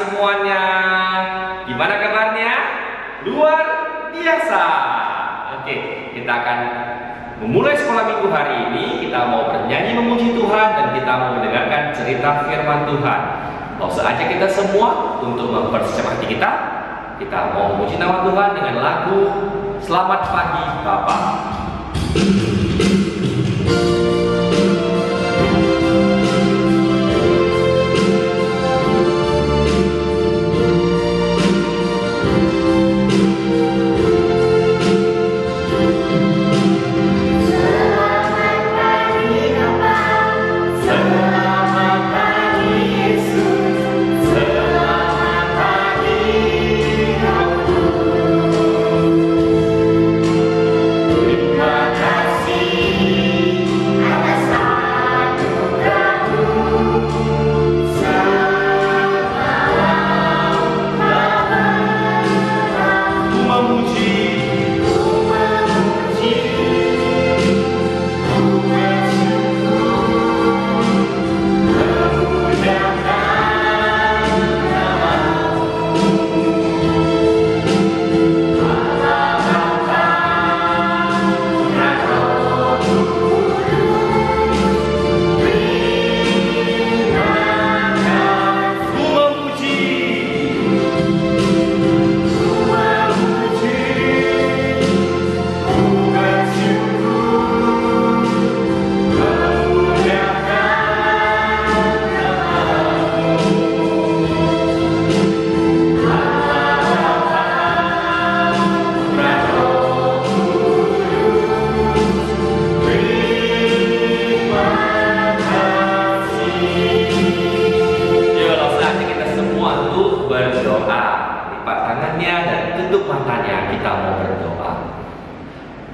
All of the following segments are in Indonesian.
semuanya. Gimana kabarnya? Luar biasa. Oke, kita akan memulai sekolah minggu hari ini. Kita mau bernyanyi memuji Tuhan dan kita mau mendengarkan cerita firman Tuhan. Langsung aja kita semua untuk mempersiapkan hati kita. Kita mau memuji nama Tuhan dengan lagu Selamat Pagi Bapa.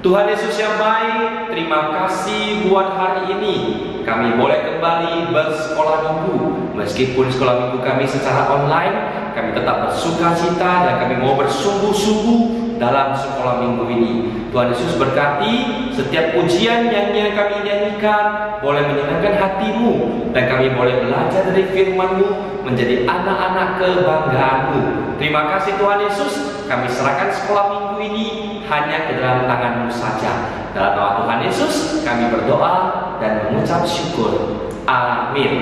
Tuhan Yesus yang baik, terima kasih buat hari ini kami boleh kembali bersekolah minggu. Meskipun sekolah minggu kami secara online, kami tetap bersuka cita dan kami mau bersungguh-sungguh dalam sekolah minggu ini. Tuhan Yesus berkati setiap pujian yang kami nyanyikan boleh menyenangkan hatimu, dan kami boleh belajar dari firman-Mu menjadi anak-anak kebanggaan-Mu. Terima kasih Tuhan Yesus, kami serahkan sekolah minggu ini hanya ke dalam tangan-Mu saja. Dalam nama Tuhan Yesus kami berdoa dan mengucap syukur. Amin.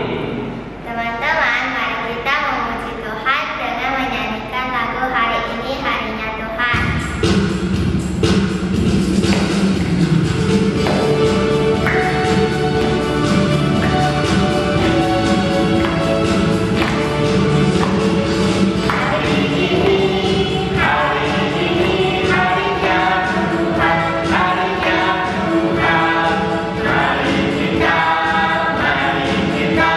Teman-teman, mari kita memuji Tuhan dengan menyanyikan lagu Hari Ini Harinya Tuhan. Mari kita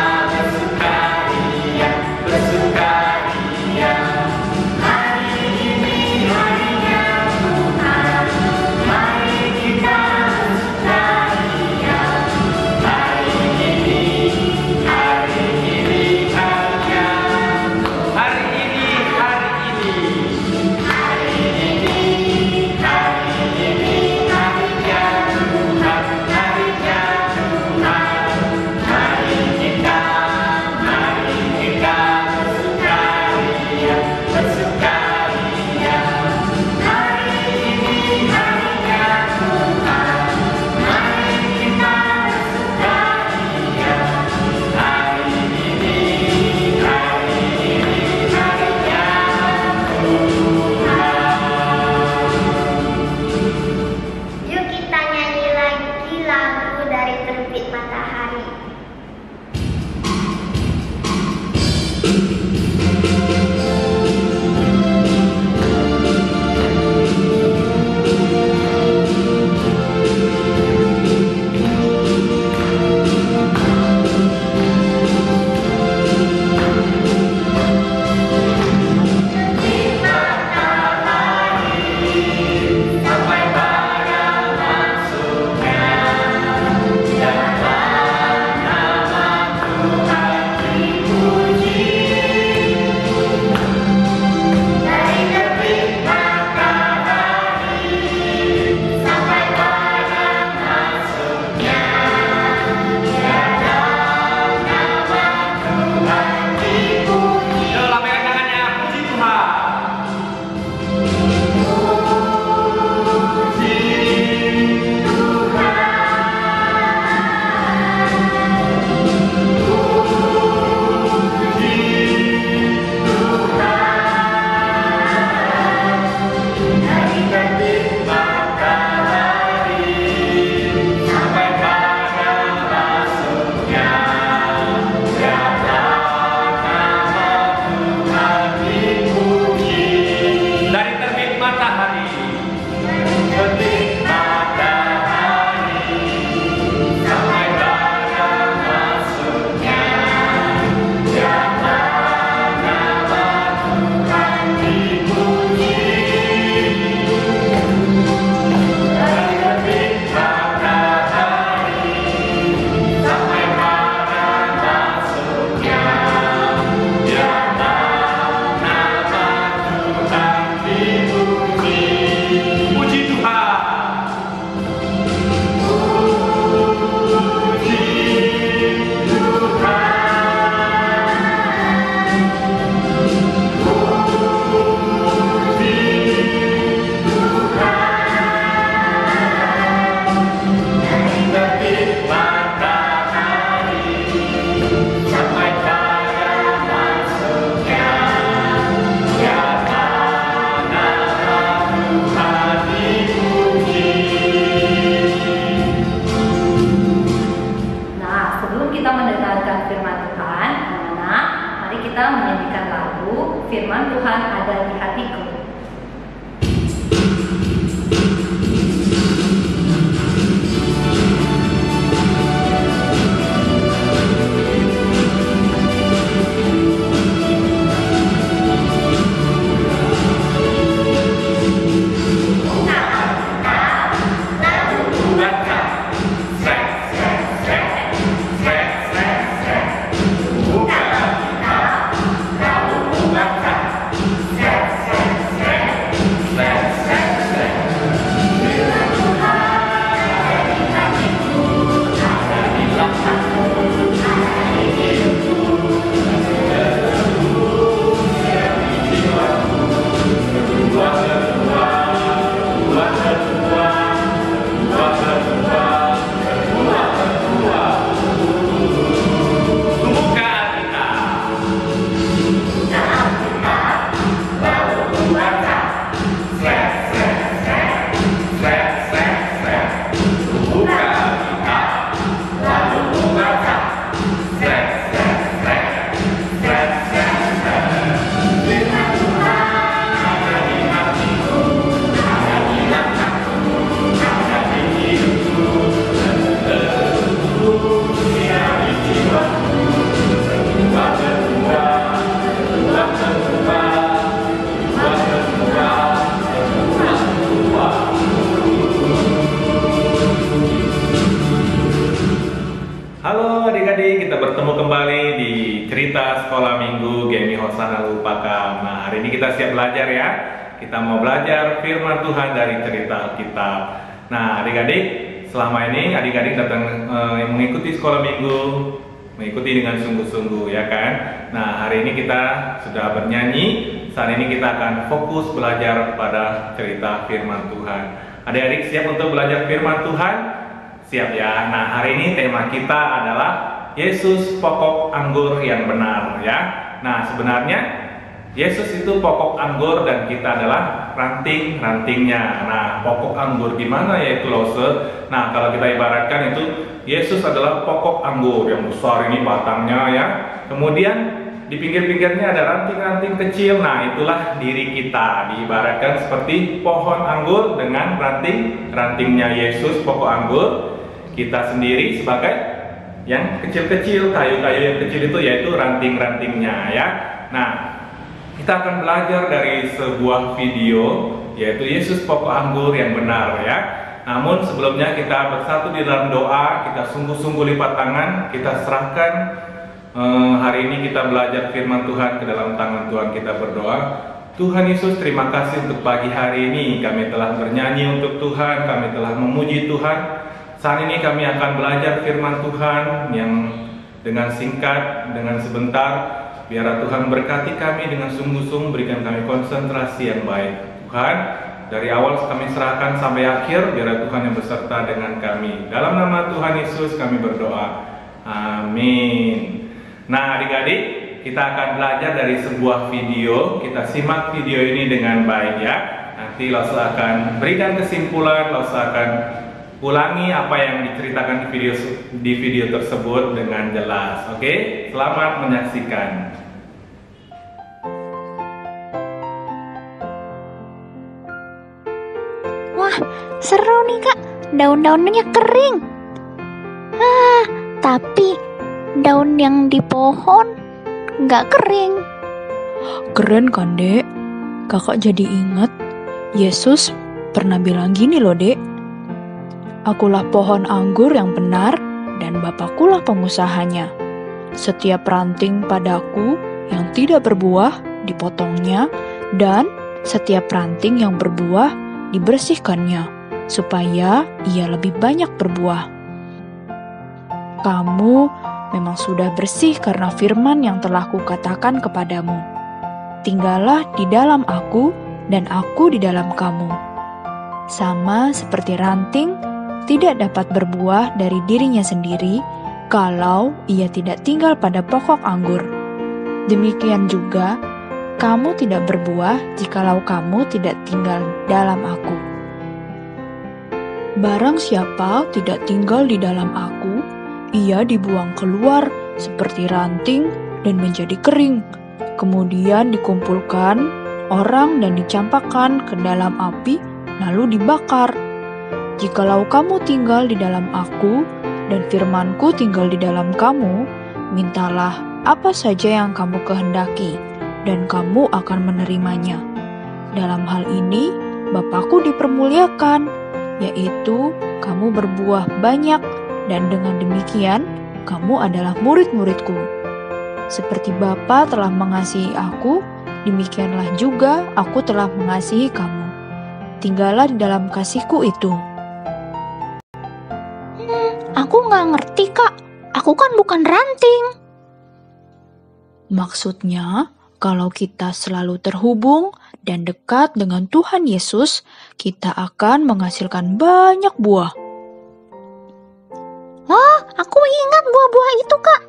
mari kita menyanyikan lagu Firman Tuhan Ada di Hatiku. Halo adik-adik, kita bertemu kembali di cerita sekolah minggu Gemi Hosana Lupaka. Nah, hari ini kita siap belajar ya. Kita mau belajar firman Tuhan dari cerita Alkitab. Nah, adik-adik, selama ini adik-adik datang mengikuti sekolah minggu, mengikuti dengan sungguh-sungguh ya kan. Nah, hari ini kita sudah bernyanyi. Saat ini kita akan fokus belajar pada cerita firman Tuhan. Adik-adik siap untuk belajar firman Tuhan? Siap ya. Nah, hari ini tema kita adalah Yesus pokok anggur yang benar ya. Nah, sebenarnya Yesus itu pokok anggur dan kita adalah ranting-rantingnya. Nah, pokok anggur gimana yaitu lose? Nah, kalau kita ibaratkan itu Yesus adalah pokok anggur yang besar ini batangnya ya. Kemudian di pinggir-pinggirnya ada ranting-ranting kecil. Nah, itulah diri kita. Diibaratkan seperti pohon anggur dengan ranting-rantingnya Yesus pokok anggur. Kita sendiri sebagai yang kecil-kecil, kayu-kayu yang kecil itu yaitu ranting-rantingnya ya. Nah, kita akan belajar dari sebuah video yaitu Yesus pokok anggur yang benar ya. Namun sebelumnya kita bersatu di dalam doa, kita sungguh-sungguh lipat tangan, kita serahkan hari ini kita belajar firman Tuhan ke dalam tangan Tuhan, kita berdoa. Tuhan Yesus, terima kasih untuk pagi hari ini. Kami telah bernyanyi untuk Tuhan, kami telah memuji Tuhan. Saat ini kami akan belajar firman Tuhan yang dengan singkat, dengan sebentar. Biar Tuhan berkati kami dengan sungguh-sungguh, berikan kami konsentrasi yang baik. Tuhan, dari awal kami serahkan sampai akhir, biar Tuhan yang beserta dengan kami. Dalam nama Tuhan Yesus kami berdoa. Amin. Nah, adik-adik, kita akan belajar dari sebuah video. Kita simak video ini dengan baik ya. Nanti Lasa akan berikan kesimpulan, Lasa akan ulangi apa yang diceritakan di video tersebut dengan jelas. Oke, selamat menyaksikan. Wah, seru nih Kak, daun-daunnya kering. Tapi daun yang di pohon nggak kering. Keren kan Dek? Kakak jadi ingat Yesus pernah bilang gini loh Dek. Akulah pohon anggur yang benar dan Bapakkulah pengusahanya. Setiap ranting padaku yang tidak berbuah dipotongnya, dan setiap ranting yang berbuah dibersihkannya, supaya ia lebih banyak berbuah. Kamu memang sudah bersih karena firman yang telah kukatakan kepadamu. Tinggallah di dalam aku dan aku di dalam kamu. Sama seperti ranting tidak dapat berbuah dari dirinya sendiri kalau ia tidak tinggal pada pokok anggur. Demikian juga, kamu tidak berbuah jikalau kamu tidak tinggal dalam aku. Barang siapa tidak tinggal di dalam aku, ia dibuang keluar seperti ranting dan menjadi kering. Kemudian dikumpulkan orang dan dicampakkan ke dalam api, lalu dibakar. Jikalau kamu tinggal di dalam aku, dan firman-Ku tinggal di dalam kamu, mintalah apa saja yang kamu kehendaki, dan kamu akan menerimanya. Dalam hal ini, Bapa-Ku dipermuliakan, yaitu kamu berbuah banyak, dan dengan demikian, kamu adalah murid-murid-Ku. Seperti Bapa telah mengasihi aku, demikianlah juga aku telah mengasihi kamu. Tinggallah di dalam kasih-Ku itu. Aku nggak ngerti, Kak. Aku kan bukan ranting. Maksudnya, kalau kita selalu terhubung dan dekat dengan Tuhan Yesus, kita akan menghasilkan banyak buah. Oh, aku ingat buah-buah itu, Kak.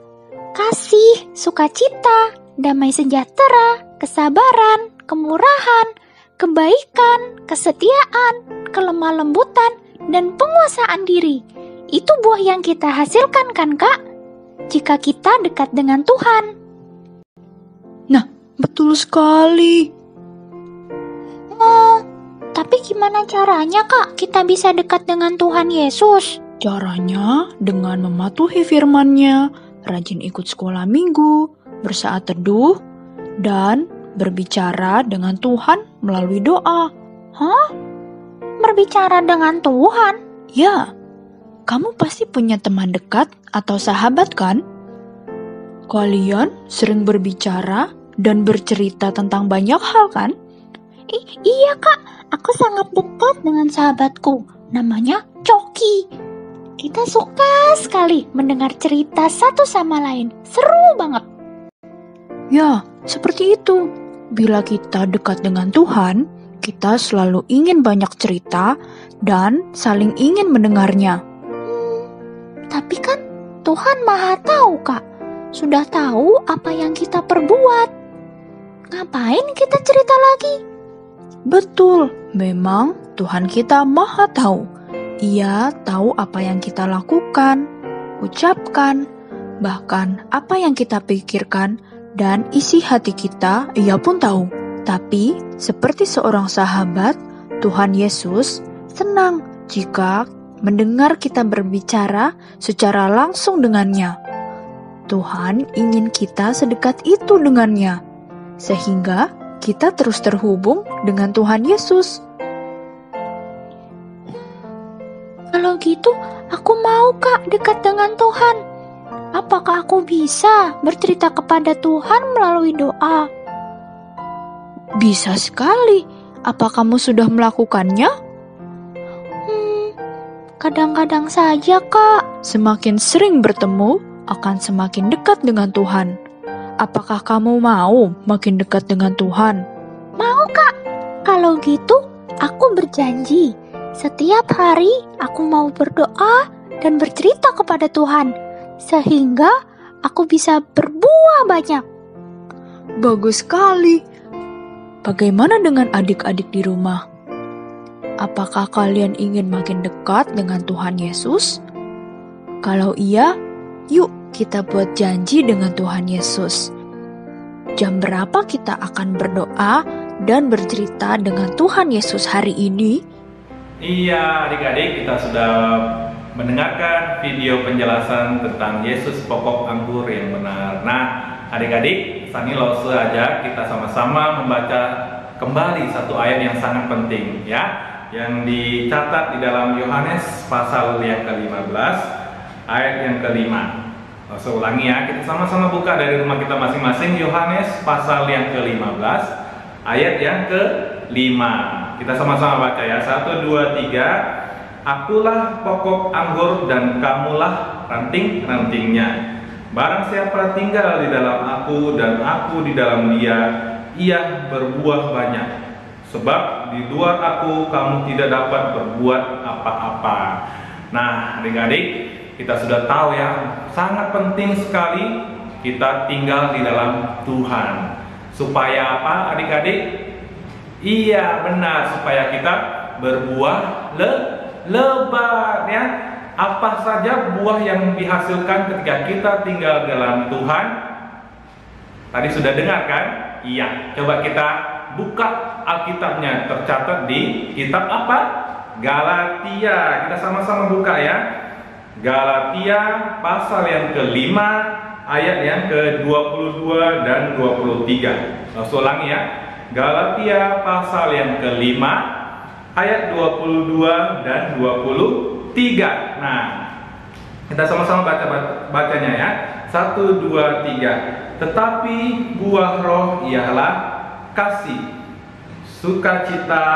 Kasih, sukacita, damai sejahtera, kesabaran, kemurahan, kebaikan, kesetiaan, kelemah lembutan, dan penguasaan diri. Itu buah yang kita hasilkan kan, Kak? Jika kita dekat dengan Tuhan. Nah, betul sekali. Oh, tapi gimana caranya, Kak, kita bisa dekat dengan Tuhan Yesus? Caranya dengan mematuhi firman-Nya, rajin ikut sekolah minggu, bersaat teduh, dan berbicara dengan Tuhan melalui doa. Hah? Berbicara dengan Tuhan? Ya, kamu pasti punya teman dekat atau sahabat kan? Kalian sering berbicara dan bercerita tentang banyak hal kan? Iya, Kak, aku sangat dekat dengan sahabatku, namanya Coki. Kita suka sekali mendengar cerita satu sama lain. Seru banget. Ya, seperti itu. Bila kita dekat dengan Tuhan, kita selalu ingin banyak cerita dan saling ingin mendengarnya. Tapi kan Tuhan Maha Tahu, Kak. Sudah tahu apa yang kita perbuat. Ngapain kita cerita lagi? Betul, memang Tuhan kita Maha Tahu. Ia tahu apa yang kita lakukan, ucapkan, bahkan apa yang kita pikirkan, dan isi hati kita Ia pun tahu. Tapi, seperti seorang sahabat, Tuhan Yesus senang jika mendengar kita berbicara secara langsung dengannya. Tuhan ingin kita sedekat itu dengannya, sehingga kita terus terhubung dengan Tuhan Yesus. Kalau gitu, aku mau, Kak, dekat dengan Tuhan. Apakah aku bisa bercerita kepada Tuhan melalui doa? Bisa sekali. Apa kamu sudah melakukannya? Kadang-kadang saja, Kak. Semakin sering bertemu, akan semakin dekat dengan Tuhan. Apakah kamu mau makin dekat dengan Tuhan? Mau, Kak. Kalau gitu, aku berjanji. Setiap hari aku mau berdoa dan bercerita kepada Tuhan, sehingga aku bisa berbuah banyak. Bagus sekali. Bagaimana dengan adik-adik di rumah? Apakah kalian ingin makin dekat dengan Tuhan Yesus? Kalau iya, yuk kita buat janji dengan Tuhan Yesus. Jam berapa kita akan berdoa dan bercerita dengan Tuhan Yesus hari ini? Iya, adik-adik, kita sudah mendengarkan video penjelasan tentang Yesus pokok anggur yang benar. Nah, adik-adik, Sani Lose ajak kita sama-sama membaca kembali satu ayat yang sangat penting, ya, yang dicatat di dalam Yohanes pasal yang ke-15, ayat yang ke-5. Saya ulangi ya, kita sama-sama buka dari rumah kita masing-masing, Yohanes pasal yang ke-15, ayat yang ke-5. Kita sama-sama baca ya. 1, 2, 3. Akulah pokok anggur dan kamulah ranting-rantingnya. Barang siapa tinggal di dalam aku dan aku di dalam dia, ia berbuah banyak. Sebab di luar aku kamu tidak dapat berbuat apa-apa. Nah, adik-adik, kita sudah tahu ya, sangat penting sekali kita tinggal di dalam Tuhan. Supaya apa, adik-adik? Iya, benar, supaya kita berbuah lebat ya. Apa saja buah yang dihasilkan ketika kita tinggal dalam Tuhan? Tadi sudah dengar kan? Iya. Coba kita buka Alkitabnya, tercatat di kitab apa? Galatia. Kita sama-sama buka ya. Galatia pasal yang ke-5 ayat yang ke-22 dan 23. Langsung ulangi ya. Galatia pasal yang ke-5 ayat 22 dan 23. Nah, kita sama-sama bacanya ya. 1, 2, 3. Tetapi buah roh ialah kasih, sukacita,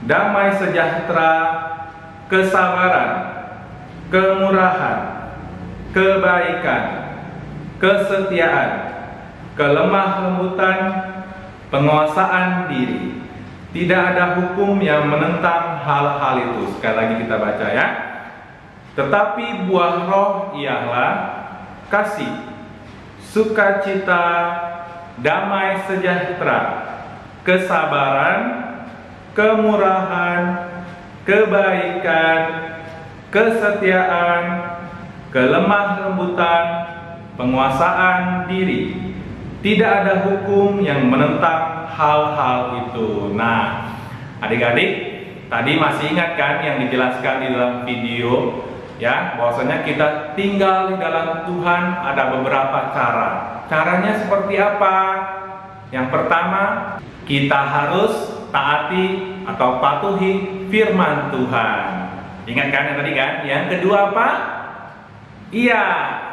damai sejahtera, kesabaran, kemurahan, kebaikan, kesetiaan, kelemah lembutan, penguasaan diri. Tidak ada hukum yang menentang hal-hal itu. Sekali lagi kita baca ya. Tetapi buah roh ialah kasih, sukacita, damai sejahtera, kesabaran, kemurahan, kebaikan, kesetiaan, kelemah lembutan, penguasaan diri. Tidak ada hukum yang menentang hal-hal itu. Nah, adik-adik, tadi masih ingat kan yang dijelaskan di dalam video ya, bahwasanya kita tinggal di dalam Tuhan ada beberapa cara. Caranya seperti apa? Yang pertama, kita harus taati atau patuhi firman Tuhan. Ingat kan yang tadi kan? Yang kedua apa? Iya,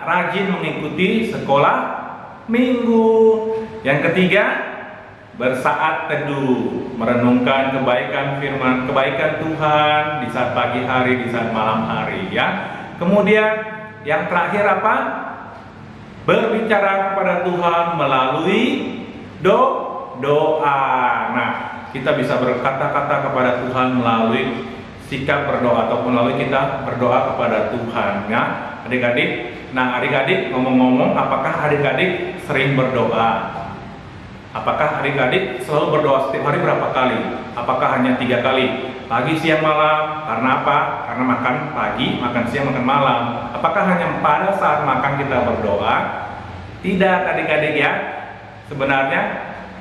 rajin mengikuti sekolah minggu. Yang ketiga, bersaat teduh, merenungkan kebaikan Tuhan di saat pagi hari, di saat malam hari ya. Kemudian yang terakhir apa? Berbicara kepada Tuhan melalui doa. Nah, kita bisa berkata-kata kepada Tuhan melalui sikap berdoa ataupun melalui kita berdoa kepada Tuhan ya, adik-adik. Nah, adik-adik ngomong-ngomong, apakah adik-adik sering berdoa? Apakah adik-adik selalu berdoa setiap hari berapa kali? Apakah hanya 3 kali? Pagi, siang, malam. Karena apa? Karena makan pagi, makan siang, makan malam. Apakah hanya pada saat makan kita berdoa? Tidak, adik-adik ya. Sebenarnya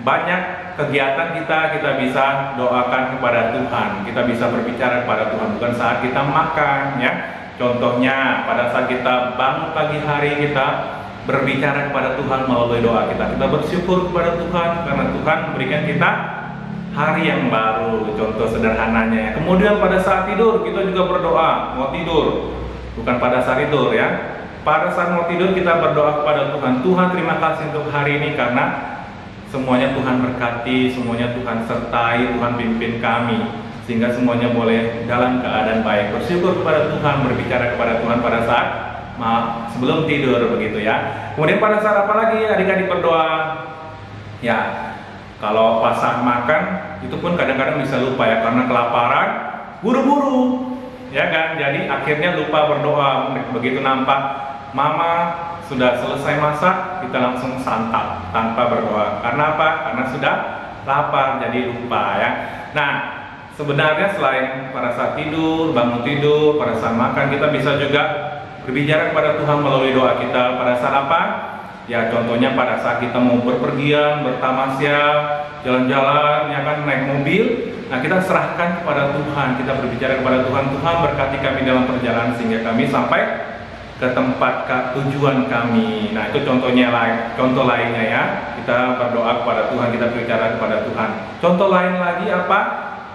banyak kegiatan kita bisa doakan kepada Tuhan. Kita bisa berbicara kepada Tuhan bukan saat kita makan ya. Contohnya pada saat kita bangun pagi hari, kita berbicara kepada Tuhan melalui doa kita. Kita bersyukur kepada Tuhan karena Tuhan memberikan kita hari yang baru. Contoh sederhananya. Kemudian pada saat tidur kita juga berdoa. Mau tidur, bukan pada saat tidur ya. Pada saat mau tidur kita berdoa kepada Tuhan. Tuhan, terima kasih untuk hari ini karena semuanya Tuhan berkati, semuanya Tuhan sertai, Tuhan pimpin kami sehingga semuanya boleh dalam keadaan baik. Bersyukur kepada Tuhan, berbicara kepada Tuhan pada saat sebelum tidur begitu ya. Kemudian pada saat apa lagi adik-adik berdoa? Ya, kalau pas saat makan itu pun kadang-kadang bisa lupa ya karena kelaparan, buru-buru ya kan. Jadi akhirnya lupa berdoa. Begitu nampak mama sudah selesai masak, kita langsung santap tanpa berdoa. Karena apa? Karena sudah lapar jadi lupa ya. Nah, sebenarnya selain pada saat tidur, bangun tidur, pada saat makan, kita bisa juga berbicara kepada Tuhan melalui doa kita. Pada saat apa? Ya contohnya pada saat kita mau berpergian, bertamasya, jalan-jalan, ya kan, naik mobil. Nah, kita serahkan kepada Tuhan, kita berbicara kepada Tuhan. Tuhan berkati kami dalam perjalanan sehingga kami sampai ke tempat tujuan kami. Nah, itu contoh lainnya ya. Kita berdoa kepada Tuhan, kita berbicara kepada Tuhan. Contoh lain lagi apa?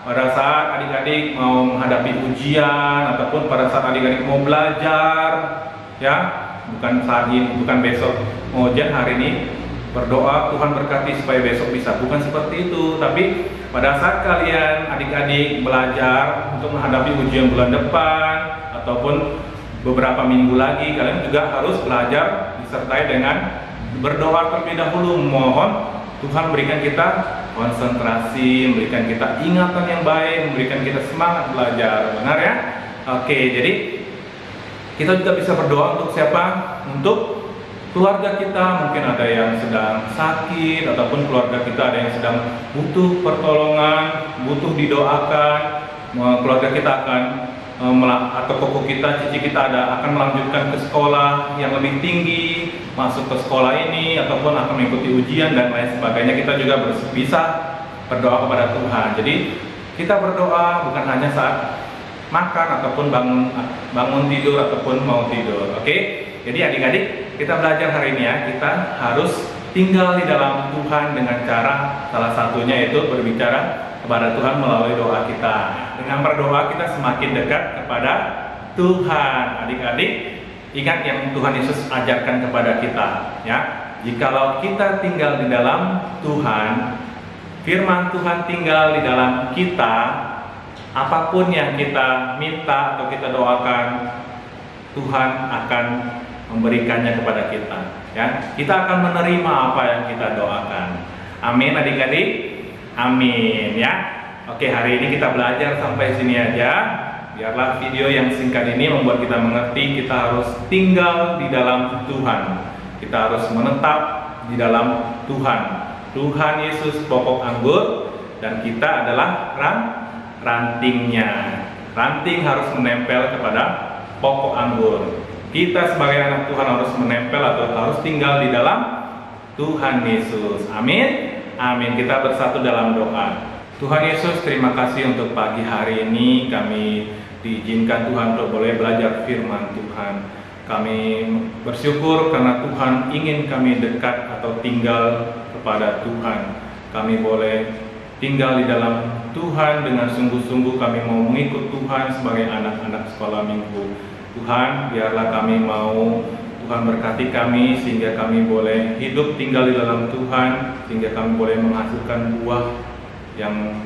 Pada saat adik-adik mau menghadapi ujian ataupun pada saat adik-adik mau belajar ya, bukan saat ini, bukan besok mau ujian hari ini, berdoa Tuhan berkati supaya besok bisa, bukan seperti itu. Tapi pada saat kalian adik-adik belajar untuk menghadapi ujian bulan depan ataupun beberapa minggu lagi, kalian juga harus belajar disertai dengan berdoa terlebih dahulu. Mohon Tuhan berikan kita konsentrasi, memberikan kita ingatan yang baik, memberikan kita semangat belajar. Benar ya? Oke, jadi kita juga bisa berdoa untuk siapa? Untuk keluarga kita. Mungkin ada yang sedang sakit ataupun keluarga kita ada yang sedang butuh pertolongan, butuh didoakan. Keluarga kita akan atau koko kita, cici kita akan melanjutkan ke sekolah yang lebih tinggi. masuk ke sekolah ini ataupun akan mengikuti ujian dan lain sebagainya, kita juga bisa berdoa kepada Tuhan. Jadi kita berdoa bukan hanya saat makan ataupun bangun tidur ataupun mau tidur. Oke? Jadi adik-adik, kita belajar hari ini ya, kita harus tinggal di dalam Tuhan dengan cara salah satunya yaitu berbicara kepada Tuhan melalui doa kita. Dengan berdoa kita semakin dekat kepada Tuhan. Adik-adik, ingat yang Tuhan Yesus ajarkan kepada kita ya. Jikalau kita tinggal di dalam Tuhan, firman Tuhan tinggal di dalam kita, apapun yang kita minta atau kita doakan, Tuhan akan memberikannya kepada kita ya. Kita akan menerima apa yang kita doakan. Amin adik-adik. Amin ya. Oke, hari ini kita belajar sampai sini aja. Biarlah video yang singkat ini membuat kita mengerti kita harus tinggal di dalam Tuhan. Kita harus menetap di dalam Tuhan. Tuhan Yesus pokok anggur dan kita adalah rantingnya. Ranting harus menempel kepada pokok anggur. Kita sebagai anak Tuhan harus menempel atau harus tinggal di dalam Tuhan Yesus. Amin. Amin. Kita bersatu dalam doa. Tuhan Yesus, terima kasih untuk pagi hari ini kami diizinkan Tuhan untuk boleh belajar firman Tuhan. Kami bersyukur karena Tuhan ingin kami dekat atau tinggal kepada Tuhan. Kami boleh tinggal di dalam Tuhan dengan sungguh-sungguh. Kami mau mengikut Tuhan sebagai anak-anak sekolah minggu. Tuhan, biarlah kami mau Tuhan berkati kami sehingga kami boleh hidup tinggal di dalam Tuhan, sehingga kami boleh menghasilkan buah yang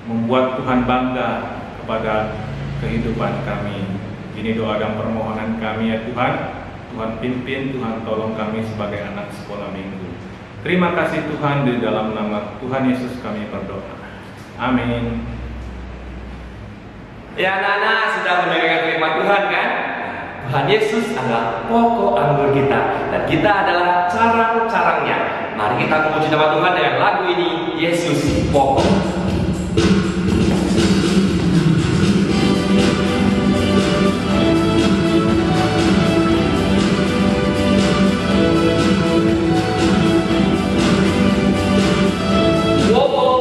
membuat Tuhan bangga kepada kehidupan kami. Ini doa dan permohonan kami ya Tuhan. Tuhan pimpin, Tuhan tolong kami sebagai anak sekolah minggu. Terima kasih Tuhan, di dalam nama Tuhan Yesus kami berdoa. Amin. Ya anak-anak sudah mendengarkan firman Tuhan kan? Tuhan Yesus adalah pokok anggur kita dan kita adalah carang-carangnya. Mari kita memuji nama Tuhan dengan lagu ini, Yesus Pokok. Oh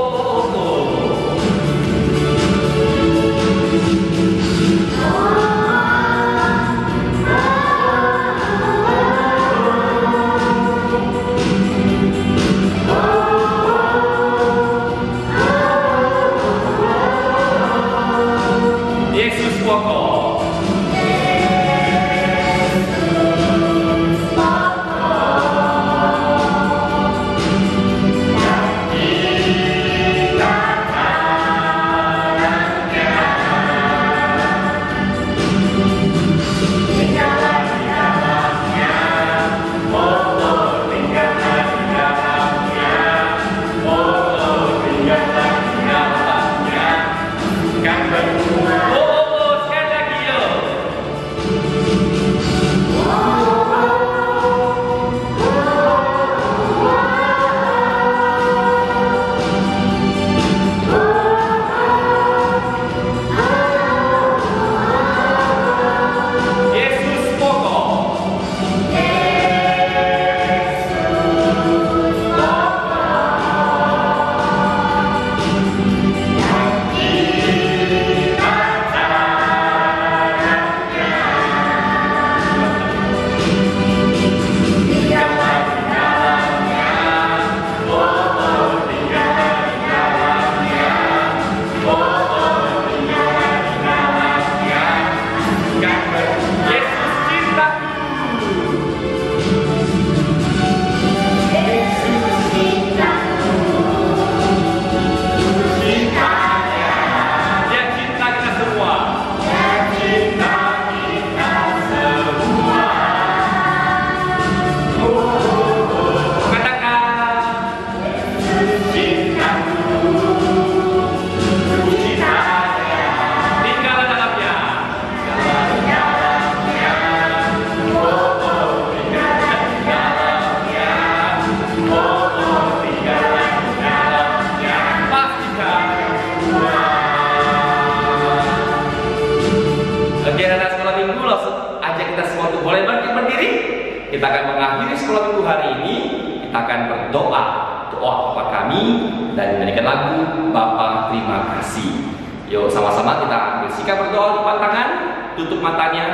doa Bapa kami dan menyanyikan lagu Bapa Terima Kasih. Yuk sama-sama kita bersikap berdoa, lipat tangan, tutup matanya,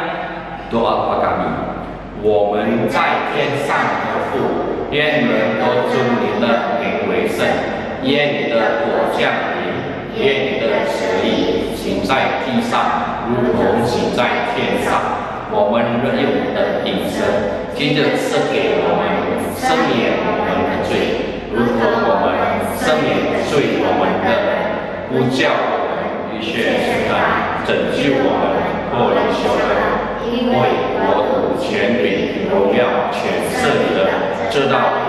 doa Bapa kami. 我们在天上的父，愿人都尊你的名为圣，愿你的国降临，愿你的旨意行在地上，如同行在天上。我们日用的饮食，今日赐给我们，赦免我们的罪，如同我们赦免罪我们的人，不叫我们遇见试探，拯救我们脱离羞辱。因为国度、权柄、荣耀，全是你的，直到